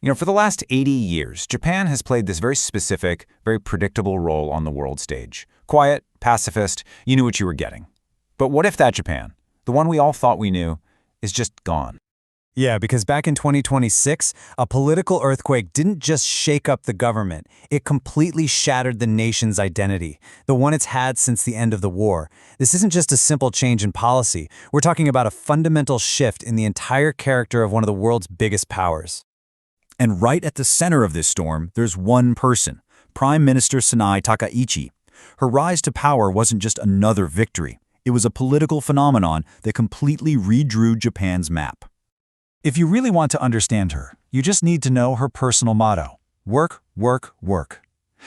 For the last 80 years, Japan has played this very specific, very predictable role on the world stage. Quiet, pacifist, you knew what you were getting. But what if that Japan, the one we all thought we knew, is just gone? Yeah, because back in 2026, a political earthquake didn't just shake up the government. It completely shattered the nation's identity, the one it's had since the end of the war. This isn't just a simple change in policy. We're talking about a fundamental shift in the entire character of one of the world's biggest powers. And right at the center of this storm, there's one person, Prime Minister Sanae Takaichi. Her rise to power wasn't just another victory. It was a political phenomenon that completely redrew Japan's map. If you really want to understand her, you just need to know her personal motto: work, work, work.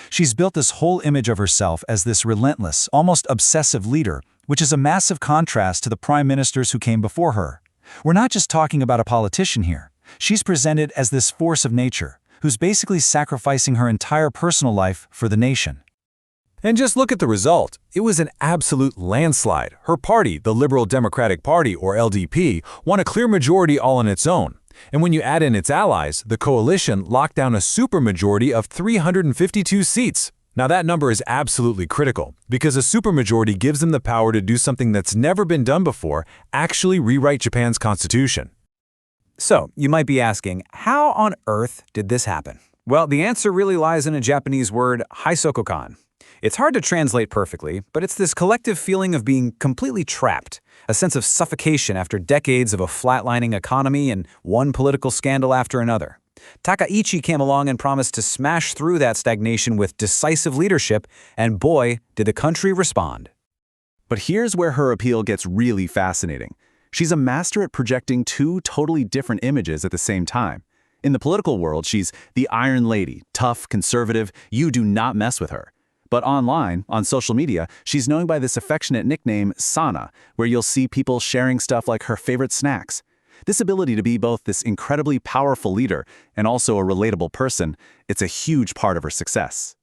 She's built this whole image of herself as this relentless, almost obsessive leader, which is a massive contrast to the prime ministers who came before her. We're not just talking about a politician here. She's presented as this force of nature, who's basically sacrificing her entire personal life for the nation. And just look at the result. It was an absolute landslide. Her party, the Liberal Democratic Party, or LDP, won a clear majority all on its own. And when you add in its allies, the coalition locked down a supermajority of 352 seats. Now that number is absolutely critical, because a supermajority gives them the power to do something that's never been done before, actually rewrite Japan's constitution. So, you might be asking, how on earth did this happen? Well, the answer really lies in a Japanese word, haisokokan. It's hard to translate perfectly, but it's this collective feeling of being completely trapped, a sense of suffocation after decades of a flatlining economy and one political scandal after another. Takaichi came along and promised to smash through that stagnation with decisive leadership, and boy, did the country respond. But here's where her appeal gets really fascinating. She's a master at projecting two totally different images at the same time. In the political world, she's the Iron Lady, tough, conservative, you do not mess with her. But online, on social media, she's known by this affectionate nickname, Sana, where you'll see people sharing stuff like her favorite snacks. This ability to be both this incredibly powerful leader and also a relatable person, it's a huge part of her success.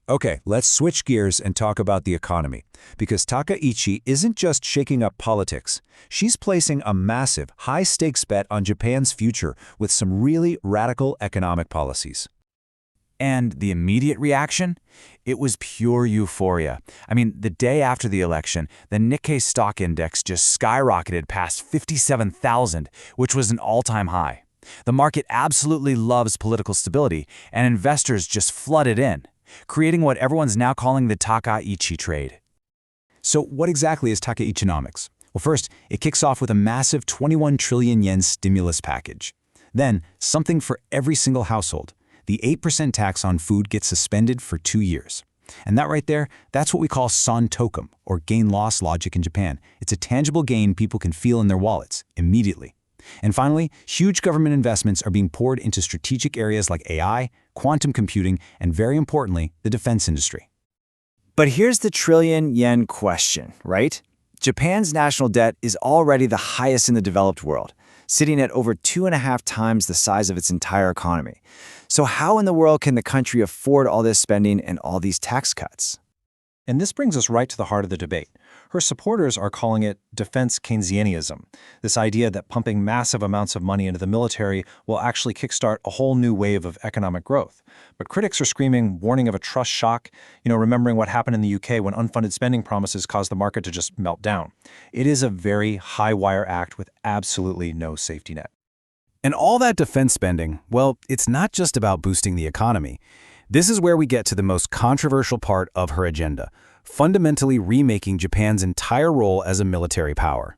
Okay, let's switch gears and talk about the economy, because Takaichi isn't just shaking up politics. She's placing a massive, high-stakes bet on Japan's future with some really radical economic policies. And the immediate reaction? It was pure euphoria. The day after the election, the Nikkei stock index just skyrocketed past 57,000, which was an all-time high. The market absolutely loves political stability, and investors just flooded in, creating what everyone's now calling the Takaichi trade. So what exactly is Takaichinomics? Well, first, it kicks off with a massive 21 trillion yen stimulus package. Then, something for every single household. The 8% tax on food gets suspended for 2 years. And that right there, that's what we call son-tokum, or gain-loss logic in Japan. It's a tangible gain people can feel in their wallets, immediately. And finally, huge government investments are being poured into strategic areas like AI, quantum computing, and very importantly, the defense industry. But here's the trillion-yen question, right? Japan's national debt is already the highest in the developed world, sitting at over 2.5 times the size of its entire economy. So how in the world can the country afford all this spending and all these tax cuts? And this brings us right to the heart of the debate. Her supporters are calling it defense Keynesianism, this idea that pumping massive amounts of money into the military will actually kickstart a whole new wave of economic growth. But critics are screaming, warning of a trust shock, remembering what happened in the UK when unfunded spending promises caused the market to just melt down. It is a very high-wire act with absolutely no safety net. And all that defense spending, well, it's not just about boosting the economy. This is where we get to the most controversial part of her agenda, fundamentally remaking Japan's entire role as a military power.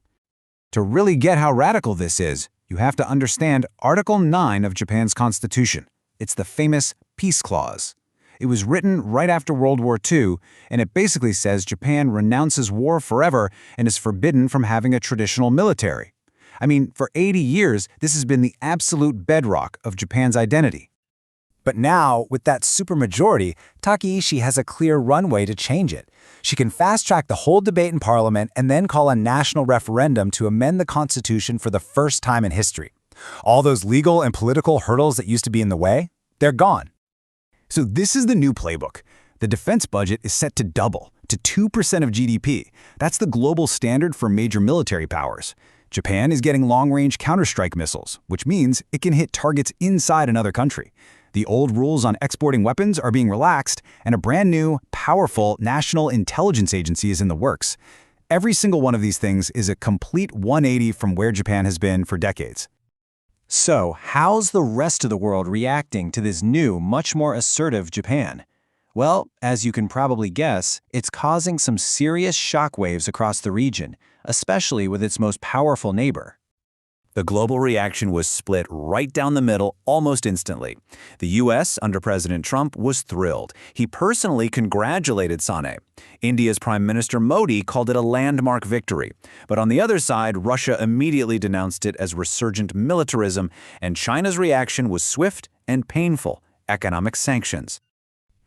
To really get how radical this is, you have to understand Article 9 of Japan's constitution. It's the famous Peace Clause. It was written right after World War II, and it basically says Japan renounces war forever and is forbidden from having a traditional military. For 80 years, this has been the absolute bedrock of Japan's identity. But now, with that supermajority, Takaichi has a clear runway to change it. She can fast-track the whole debate in Parliament and then call a national referendum to amend the Constitution for the first time in history. All those legal and political hurdles that used to be in the way, they're gone. So this is the new playbook. The defense budget is set to double, to 2% of GDP. That's the global standard for major military powers. Japan is getting long-range counterstrike missiles, which means it can hit targets inside another country. The old rules on exporting weapons are being relaxed, and a brand new, powerful national intelligence agency is in the works. Every single one of these things is a complete 180 from where Japan has been for decades. So, how's the rest of the world reacting to this new, much more assertive Japan? Well, as you can probably guess, it's causing some serious shockwaves across the region, especially with its most powerful neighbor. The global reaction was split right down the middle almost instantly. The U.S., under President Trump, was thrilled. He personally congratulated Sanae. India's Prime Minister Modi called it a landmark victory. But on the other side, Russia immediately denounced it as resurgent militarism, and China's reaction was swift and painful: economic sanctions.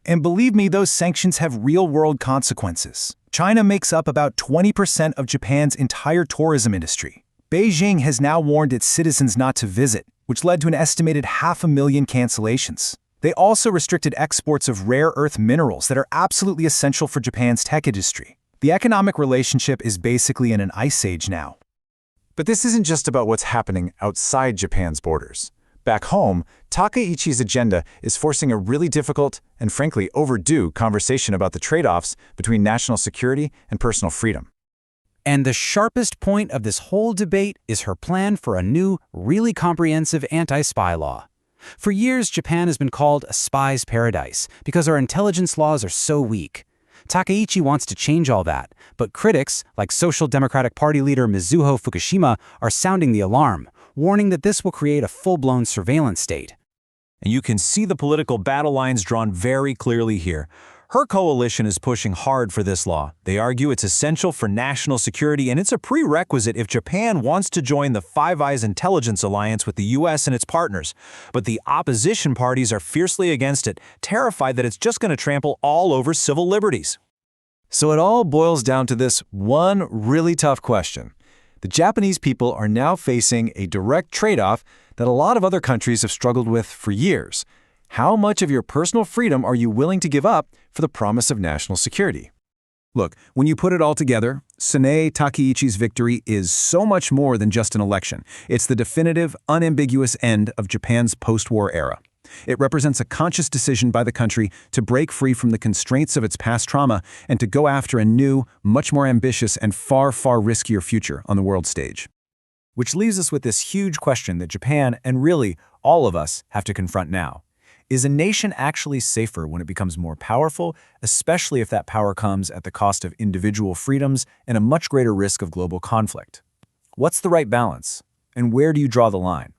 And believe me, those sanctions have real-world consequences. China makes up about 20% of Japan's entire tourism industry. Beijing has now warned its citizens not to visit, which led to an estimated 500,000 cancellations. They also restricted exports of rare earth minerals that are absolutely essential for Japan's tech industry. The economic relationship is basically in an ice age now. But this isn't just about what's happening outside Japan's borders. Back home, Takaichi's agenda is forcing a really difficult and frankly overdue conversation about the trade-offs between national security and personal freedom. And the sharpest point of this whole debate is her plan for a new, really comprehensive anti-spy law. For years, Japan has been called a spy's paradise because our intelligence laws are so weak. Takaichi wants to change all that, but critics, like Social Democratic Party leader Mizuho Fukushima, are sounding the alarm, warning that this will create a full-blown surveillance state. And you can see the political battle lines drawn very clearly here. Her coalition is pushing hard for this law. They argue it's essential for national security, and it's a prerequisite if Japan wants to join the Five Eyes intelligence alliance with the U.S. and its partners. But the opposition parties are fiercely against it, terrified that it's just going to trample all over civil liberties. So it all boils down to this one really tough question. The Japanese people are now facing a direct trade-off that a lot of other countries have struggled with for years. How much of your personal freedom are you willing to give up for the promise of national security? Look, when you put it all together, Sanae Takaichi's victory is so much more than just an election. It's the definitive, unambiguous end of Japan's post-war era. It represents a conscious decision by the country to break free from the constraints of its past trauma and to go after a new, much more ambitious and far, far riskier future on the world stage. Which leaves us with this huge question that Japan, and really all of us, have to confront now. Is a nation actually safer when it becomes more powerful, especially if that power comes at the cost of individual freedoms and a much greater risk of global conflict? What's the right balance? And where do you draw the line?